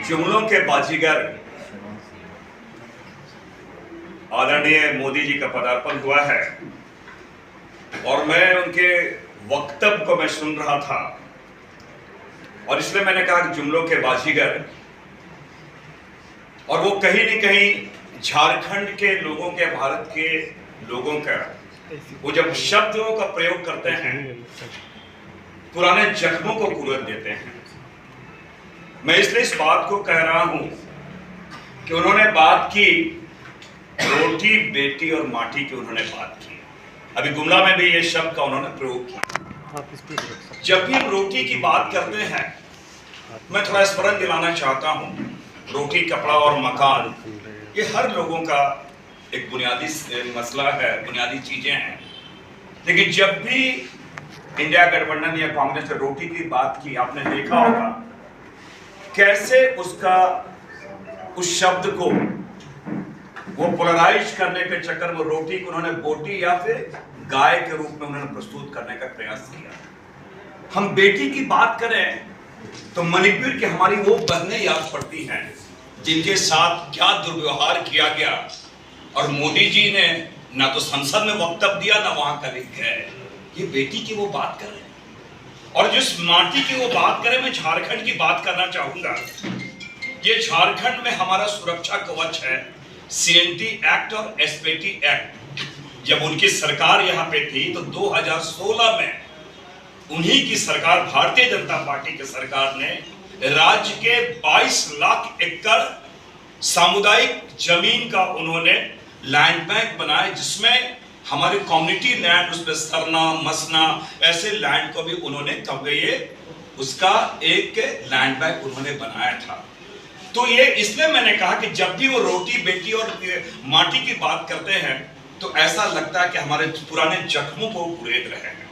जुमलों के बाजीगर आदरणीय मोदी जी का पदार्पण हुआ है और मैं उनके वक्तव्य को मैं सुन रहा था और इसलिए मैंने कहा कि जुमलों के बाजीगर, और वो कहीं न कहीं झारखंड के लोगों के, भारत के लोगों का, वो जब शब्दों का प्रयोग करते हैं पुराने जख्मों को कुरत देते हैं। मैं इसलिए इस बात को कह रहा हूं कि उन्होंने बात की रोटी, बेटी और माटी की उन्होंने बात की। अभी गुमला में भी ये शब्द का उन्होंने प्रयोग किया। जब भी हम रोटी की बात करते हैं, मैं थोड़ा स्मरण दिलाना चाहता हूं, रोटी, कपड़ा और मकान ये हर लोगों का एक बुनियादी मसला है, बुनियादी चीजें हैं। लेकिन जब भी इंडिया गठबंधन या कांग्रेस ने रोटी की बात की, आपने देखा होगा कैसे उस शब्द को वो पोलराइज करने के चक्कर में रोटी को उन्होंने बोटी या फिर गाय के रूप में उन्होंने प्रस्तुत करने का प्रयास किया। हम बेटी की बात करें तो मणिपुर की हमारी वो बहनें याद पड़ती हैं जिनके साथ क्या दुर्व्यवहार किया गया, और मोदी जी ने ना तो संसद में वक्तव्य दिया ना वहां का लिख है। ये बेटी की वो बात कर रहे हैं। और जिस माटी की वो बात करें, मैं झारखंड की बात करना चाहूंगा। ये झारखंड में हमारा सुरक्षा कवच है CNT एक्ट और SPT एक्ट। जब उनकी सरकार यहाँ पे थी तो 2016 में उन्हीं की सरकार, भारतीय जनता पार्टी की सरकार ने राज्य के 22 लाख एकड़ सामुदायिक जमीन का उन्होंने लैंड बैंक बनाया, जिसमें हमारे कम्युनिटी लैंड, उसमें सरना मसना ऐसे लैंड को भी उन्होंने उसका एक लैंड बैंक उन्होंने बनाया था। तो ये इसलिए मैंने कहा कि जब भी वो रोटी, बेटी और माटी की बात करते हैं तो ऐसा लगता है कि हमारे पुराने जख्मों को कुरेद रहे हैं।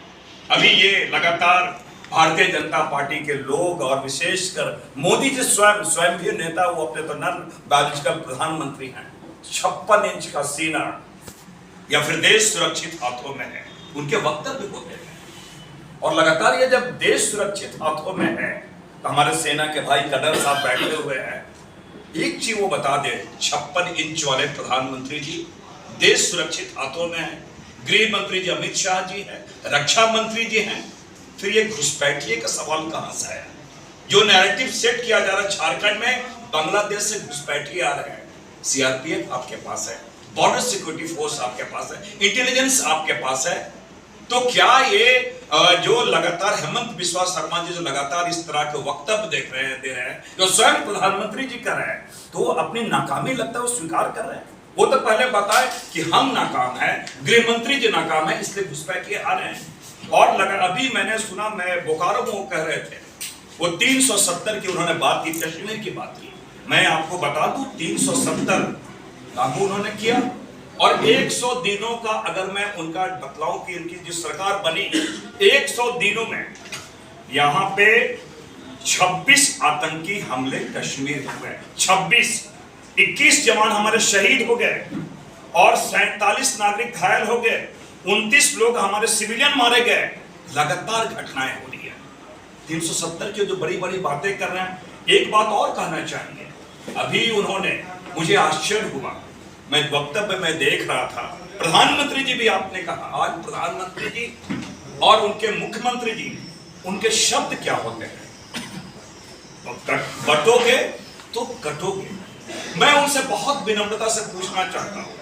अभी ये लगातार भारतीय जनता पार्टी के लोग और विशेषकर मोदी जी स्वयं भी नेता, वो अपने तो नन बायोलॉजिकल प्रधानमंत्री हैं, 56 इंच का सीना या फिर देश सुरक्षित हाथों में है, उनके वक्तव्य होते हैं। और लगातार ये जब देश सुरक्षित हाथों में है तो हमारे सेना के भाई कदर साहब बैठे हुए हैं। एक चीज वो बता दे, 56 इंच वाले प्रधानमंत्री जी देश सुरक्षित हाथों में है, गृह मंत्री जी अमित शाह जी हैं, रक्षा मंत्री जी हैं, फिर ये घुसपैठिए का सवाल कहां से आया? जो नैरेटिव सेट किया जा रहा है झारखंड में बांग्लादेश से घुसपैठिए आ रहे हैं, CRPF आपके पास है, बॉर्डर सिक्योरिटी फोर्स आपके पास है, इंटेलिजेंस आपके पास है। तो क्या ये जो लगातार हेमंत बिस्वा शर्मा जी जो लगातार इस तरह के वक्तव्य दे रहे हैं, जो स्वयं प्रधानमंत्री जी कर रहे हैं, तो अपनी नाकामी लगता है वो स्वीकार कर रहे हैं। वो तो पहले बताए कि हम नाकाम हैं, गृह मंत्री जी नाकाम है, इसलिए घुसपैठिए आ रहे हैं। और अभी मैंने सुना, मैं बोकारो में वो कह रहे थे, वो 370 की उन्होंने बात की, कश्मीर की बात की। मैं आपको बता दूं 370 लागू उन्होंने किया, और 100 दिनों का अगर मैं उनका बतलाऊं कि उनकी जो सरकार बनी 100 दिनों में यहाँ पे 26 आतंकी हमले कश्मीर हुए, 26, 21 जवान हमारे शहीद हो गए और 47 नागरिक घायल हो गए, 29 लोग हमारे सिविलियन मारे गए। लगातार घटनाएं हो रही है। 370 की जो बड़ी बड़ी बातें कर रहे हैं। एक बात और कहना चाहेंगे, अभी उन्होंने, मुझे आश्चर्य हुआ, मैं वक्तव्य में देख रहा था, प्रधानमंत्री जी भी आपने कहा, आज प्रधानमंत्री जी और उनके मुख्यमंत्री जी, उनके शब्द क्या होते हैं? बटोगे तो कटोगे। मैं उनसे बहुत विनम्रता से पूछना चाहता हूं,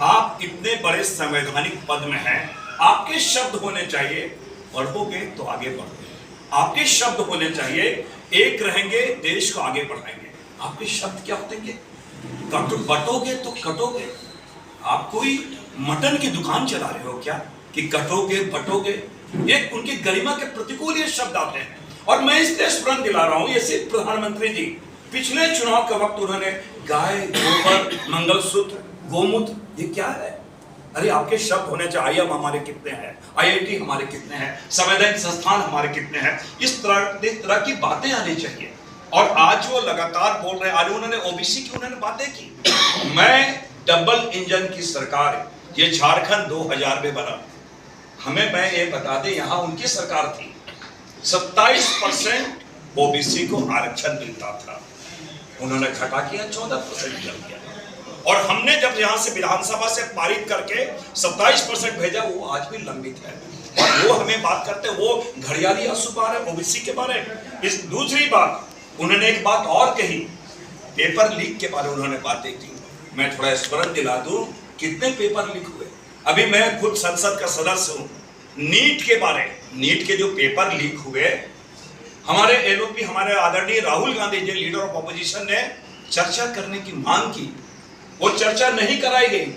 आप इतने बड़े संवैधानिक पद में हैं, आपके शब्द होने चाहिए, बढ़ोगे तो आगे बढ़ोगे, आपके शब्द होने चाहिए, एक रहेंगे, देश को आगे बढ़ाएंगे। आपके शब्द क्या होते हैं? बटोगे तो कटोगे। आप कोई मटन की दुकान चला रहे हो क्या कि कटोगे बटोगे? ये उनकी गरिमा के प्रतिकूल ये शब्द आते हैं। और मैं इसलिए स्मरण दिला रहा हूं, ये सिर्फ प्रधानमंत्री जी पिछले चुनाव के वक्त उन्होंने गाय, गोबर, मंगलसूत्र, गोमूत्र, ये क्या है? अरे आपके शब्द होने चाहिए। IIM हमारे कितने हैं, IIT हमारे कितने हैं, संवैधानिक संस्थान हमारे कितने हैं, इस तरह की बातें आनी चाहिए। और आज वो लगातार बोल रहे हैं, आज उन्होंने OBC की उन्होंने बातें की। मैं डबल इंजन की सरकार, ये झारखंड 2000 में बना, मैं ये बता दें, यहां उनकी सरकार थी, 27% OBC को आरक्षण मिलता था। उन्होंने घटा किया 14% कर दिया। और हमने जब यहां से विधानसभा से पारित करके 27% भेजा, वो आज भी लंबित है। और वो हमें बात करते, वो घड़ियाली आंसू बार है ओबीसी के बारे में। इस दूसरी बात, उन्होंने एक बात और कही, पेपर लीक के बारे में उन्होंने बातें की। मैं थोड़ा स्मरण दिला दूं, कितने पेपर लीक हुए। अभी मैं खुद संसद का सदस्य हूं, नीट के बारे, नीट के जो पेपर लीक हुए, हमारे एलओपी, हमारे आदरणीय Rahul Gandhi ji leader of opposition ने चर्चा करने की मांग की, वो चर्चा नहीं कराई गई।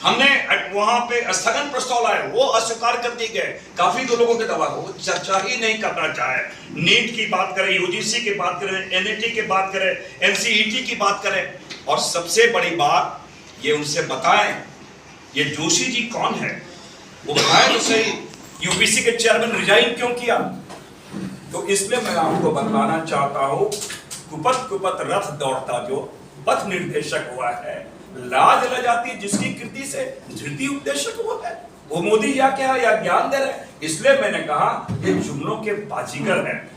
हमने वहां पे स्थगन प्रस्ताव लाए, वो अस्वीकार कर दिए गए। काफी तो लोगों के दबाव, वो चर्चा ही नहीं करना चाहे। नीट की बात करें, यूजीसी की बात करें, एनईटी की बात करें, एनसीईटी की बात करें, और सबसे बड़ी बात ये उनसे बताएं, ये जोशी जी कौन है, वो बताएं तो सही। यूपीसी के चेयरमैन रिजाइन क्यों किया? तो इसलिए मैं आपको बताना चाहता हूं, कुपत कुपत रथ दौड़ता जो पथ निर्देशक हुआ है, लाज लजाती जिसकी कृति से धृति उपदेशक हुआ है, वो मोदी या क्या या ज्ञान दे रहे हैं। इसलिए मैंने कहा ये जुमलों के बाजीगर हैं।